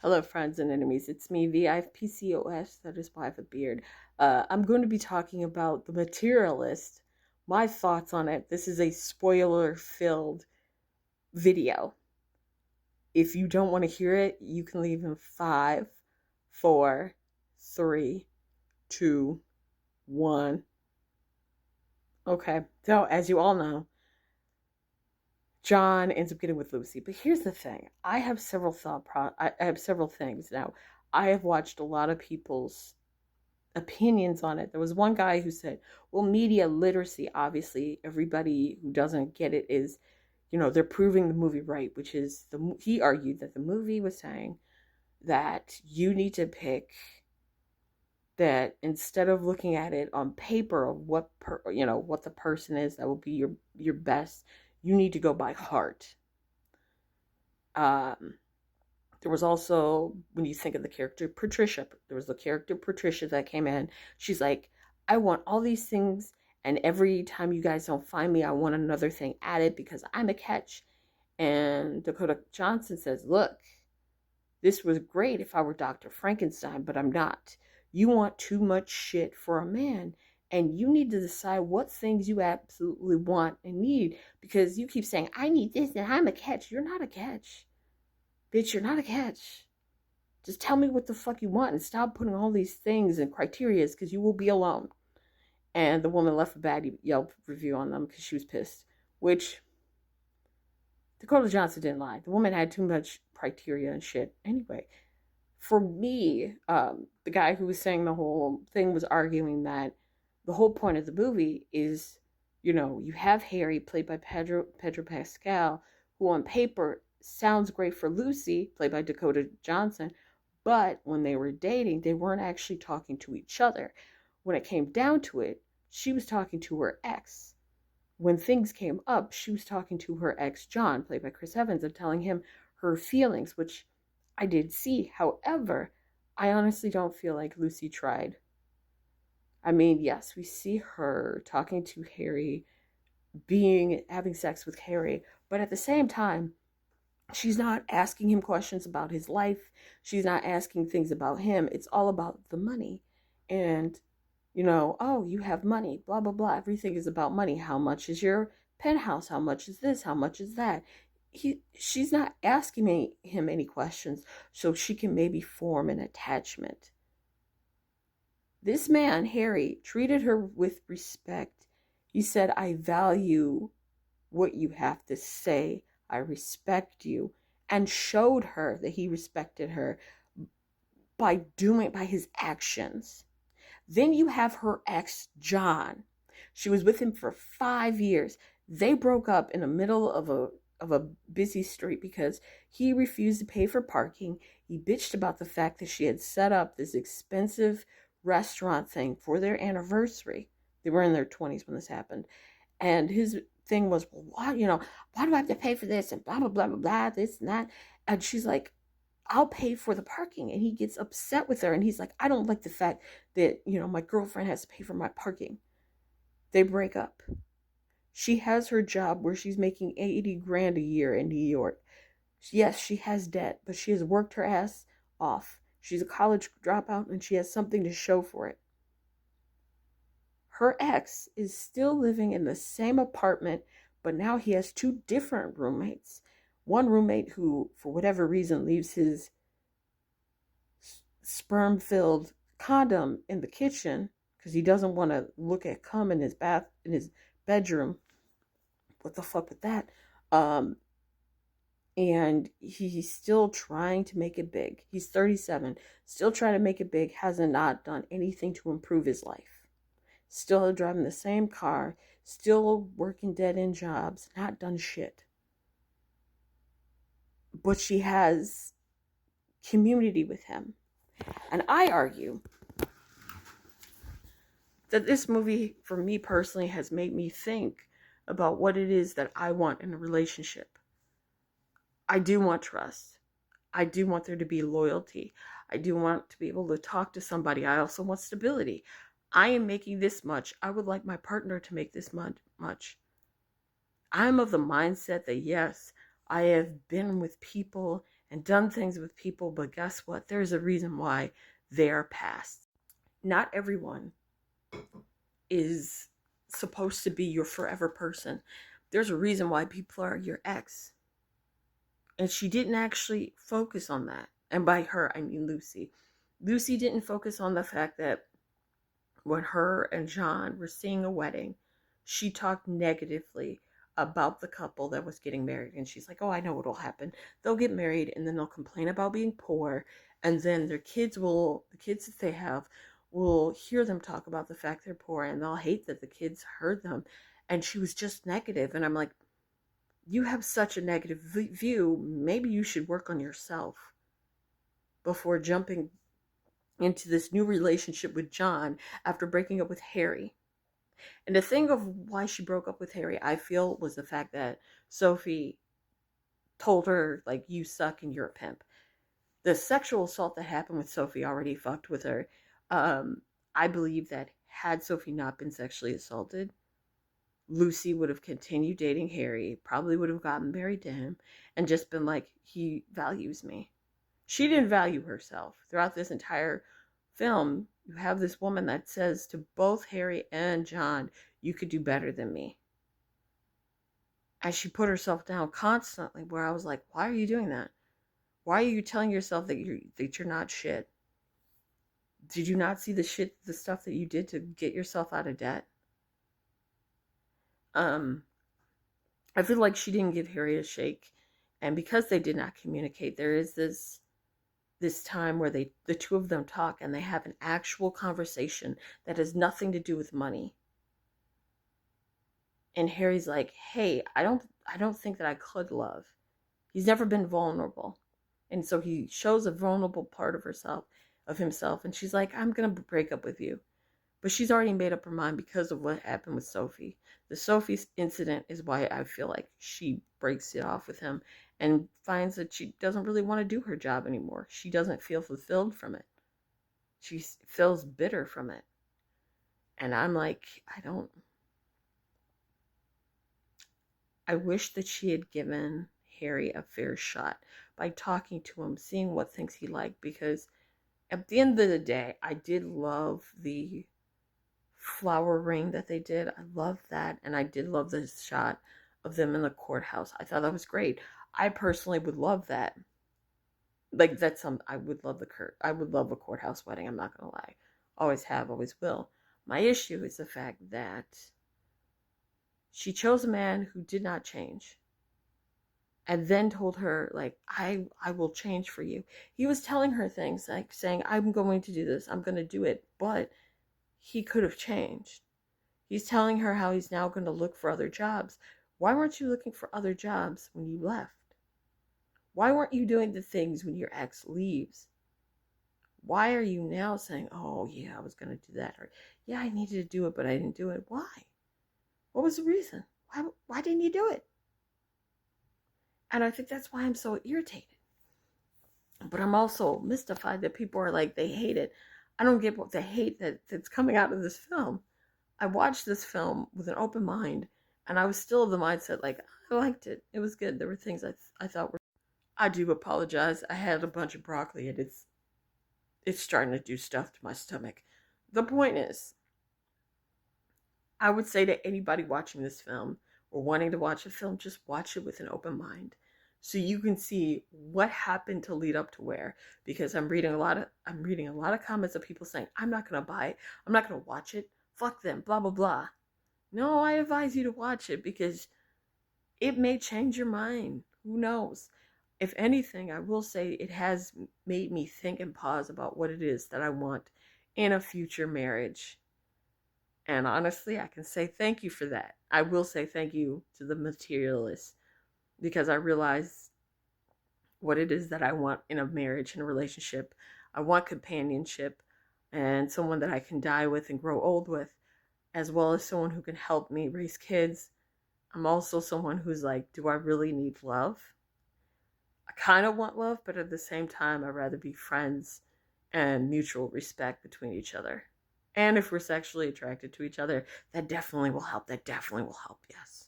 Hello, friends and enemies. It's me, VIPCOS. That is why I have a beard. I'm going to be talking about The Materialist, my thoughts on it. This is a spoiler filled video. If you don't want to hear it, you can leave in 5, 4, 3, 2, 1. Okay, so as you all know, John ends up getting with Lucy. But here's the thing: I have several I have several things now. I have watched a lot of people's opinions on it. There was one guy who said, well, media literacy, obviously, everybody who doesn't get it is, they're proving the movie right, which is he argued that the movie was saying that you need to pick that instead of looking at it on paper of what the person is that will be your best, you need to go by heart. Um, There was also, when you think of the character Patricia, there was the character Patricia that came in. She's like, I want all these things, and every time you guys don't find me, I want another thing added because I'm a catch. And Dakota Johnson says, look, this was great if I were Dr. Frankenstein, but I'm not. You want too much shit for a man, and you need to decide what things you absolutely want and need because you keep saying, I need this and I'm a catch. You're not a catch. Bitch, you're not a catch. Just tell me what the fuck you want and stop putting all these things and criterias because you will be alone. And the woman left a bad Yelp review on them because she was pissed, which Dakota Johnson didn't lie. The woman had too much criteria and shit. Anyway, for me, the guy who was saying the whole thing was arguing that the whole point of the movie is, you have Harry, played by Pedro Pascal, who on paper sounds great for Lucy, played by Dakota Johnson, but when they were dating, they weren't actually talking to each other. When it came down to it, she was talking to her ex. When things came up, she was talking to her ex, John, played by Chris Evans, and telling him her feelings, which I did see. However, I honestly don't feel like Lucy tried. I mean, yes, we see her talking to Harry, having sex with Harry, but at the same time, she's not asking him questions about his life. She's not asking things about him. It's all about the money. And, oh, you have money, blah, blah, blah. Everything is about money. How much is your penthouse? How much is this? How much is that? She's not asking him any questions so she can maybe form an attachment. This man, Harry, treated her with respect. He said, I value what you have to say. I respect you. And showed her that he respected her by his actions. Then you have her ex, John. She was with him for 5 years. They broke up in the middle of a busy street because he refused to pay for parking. He bitched about the fact that she had set up this expensive restaurant thing for their anniversary. They were in their 20s when this happened. And his thing was, well, why do I have to pay for this? And blah, blah, blah, blah, blah, this and that. And she's like, I'll pay for the parking. And he gets upset with her. And he's like, I don't like the fact that, my girlfriend has to pay for my parking. They break up. She has her job where she's making 80 grand a year in New York. Yes, she has debt, but she has worked her ass off. She's a college dropout and she has something to show for it. Her ex is still living in the same apartment, but now he has 2 different roommates. One roommate who, for whatever reason, leaves his sperm-filled condom in the kitchen because he doesn't want to look at cum in his bedroom. What the fuck with that? And he's still trying to make it big. He's 37, still trying to make it big, hasn't not done anything to improve his life. Still driving the same car, still working dead-end jobs, not done shit. But she has community with him. And I argue that this movie, for me personally, has made me think about what it is that I want in a relationship. I do want trust. I do want there to be loyalty. I do want to be able to talk to somebody. I also want stability. I am making this much. I would like my partner to make this much. I'm of the mindset that yes, I have been with people and done things with people, but guess what? There's a reason why they're past. Not everyone is supposed to be your forever person. There's a reason why people are your ex. And she didn't actually focus on that. And by her, I mean Lucy. Lucy didn't focus on the fact that when her and John were seeing a wedding, she talked negatively about the couple that was getting married. And she's like, oh, I know what'll happen. They'll get married and then they'll complain about being poor. And then the kids that they have will hear them talk about the fact they're poor and they'll hate that the kids heard them. And she was just negative. And I'm like, you have such a negative view. Maybe you should work on yourself before jumping into this new relationship with John after breaking up with Harry. And the thing of why she broke up with Harry, I feel, was the fact that Sophie told her, like, you suck and you're a pimp. The sexual assault that happened with Sophie already fucked with her. I believe that had Sophie not been sexually assaulted, Lucy would have continued dating Harry, probably would have gotten married to him, and just been like, he values me. She didn't value herself. Throughout this entire film, you have this woman that says to both Harry and John, you could do better than me. And she put herself down constantly, where I was like, why are you doing that? Why are you telling yourself that you're not shit? Did you not see the stuff that you did to get yourself out of debt? I feel like she didn't give Harry a shake. And because they did not communicate, there is this time where the two of them talk and they have an actual conversation that has nothing to do with money. And Harry's like, hey, I don't think that I could love. He's never been vulnerable. And so he shows a vulnerable part of himself. And she's like, I'm going to break up with you. But she's already made up her mind because of what happened with Sophie. The Sophie incident is why I feel like she breaks it off with him and finds that she doesn't really want to do her job anymore. She doesn't feel fulfilled from it. She feels bitter from it. And I'm like, I wish that she had given Harry a fair shot by talking to him, seeing what things he liked, because at the end of the day, I did love the flower ring that they did. I loved that. And I did love the shot of them in the courthouse. I thought that was great. I personally would love that. Like, I would love I would love a courthouse wedding. I'm not going to lie. Always have, always will. My issue is the fact that she chose a man who did not change. And then told her, like, I will change for you. He was telling her things, like saying, I'm going to do this. I'm going to do it. But he could have changed. He's telling her how he's now going to look for other jobs. Why weren't you looking for other jobs when you left? Why weren't you doing the things when your ex leaves? Why are you now saying, oh, yeah, I was going to do that? Or, yeah, I needed to do it, but I didn't do it. Why? What was the reason? Why didn't you do it? And I think that's why I'm so irritated. But I'm also mystified that people are like, they hate it. I don't get what the hate that's coming out of this film. I watched this film with an open mind, and I was still of the mindset, like, I liked it. It was good. There were things I thought were... I do apologize. I had a bunch of broccoli, and it's starting to do stuff to my stomach. The point is, I would say to anybody watching this film or wanting to watch a film, just watch it with an open mind, so you can see what happened to lead up to where. Because I'm reading a lot of comments of people saying, I'm not going to buy it. I'm not going to watch it. Fuck them, blah, blah, blah. No, I advise you to watch it because it may change your mind. Who knows? If anything, I will say it has made me think and pause about what it is that I want in a future marriage. And honestly, I can say thank you for that. I will say thank you to the Materialists, because I realize what it is that I want in a marriage and a relationship. I want companionship and someone that I can die with and grow old with, as well as someone who can help me raise kids. I'm also someone who's like, do I really need love? I kind of want love, but at the same time, I'd rather be friends and mutual respect between each other. And if we're sexually attracted to each other, that definitely will help. That definitely will help, yes.